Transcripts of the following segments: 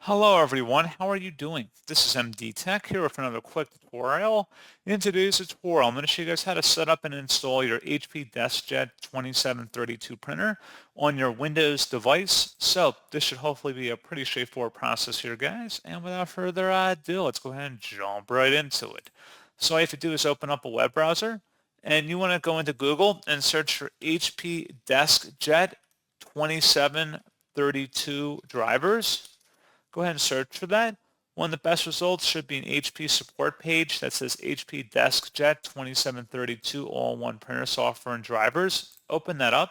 Hello everyone, how are you doing? This is MD Tech here with another quick tutorial. In today's tutorial, I'm going to show you guys how to set up and install your HP DeskJet 2732 printer on your Windows device. So this should hopefully be a pretty straightforward process here, guys. And without further ado, let's go ahead and jump right into it. So all you have to do is open up a web browser, and you want to go into Google and search for HP DeskJet 2732 drivers. Go ahead and search for that. One of the best results should be an HP support page that says HP DeskJet 2732 all-in-one printer software and drivers. Open that up.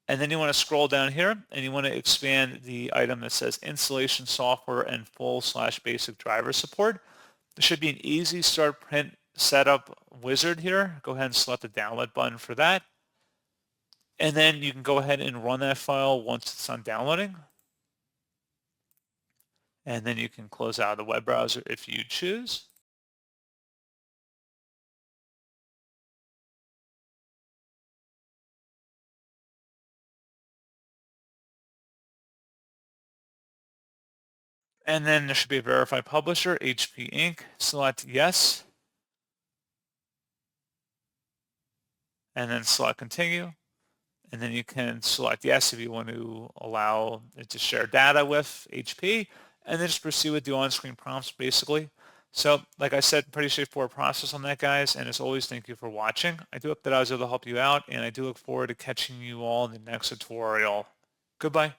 And then you want to scroll down here and you want to expand the item that says installation software and full/basic driver support. There should be an easy start print setup wizard here. Go ahead and select the download button for that. And then you can go ahead and run that file once it's done downloading. And then you can close out of the web browser if you choose. And then there should be a verified publisher, HP Inc. Select yes. And then select continue. And then you can select yes if you want to allow it to share data with HP. And then just proceed with the on-screen prompts basically. So like I said, pretty straightforward process on that, guys. And as always, thank you for watching. I do hope that I was able to help you out, and I do look forward to catching you all in the next tutorial. Goodbye.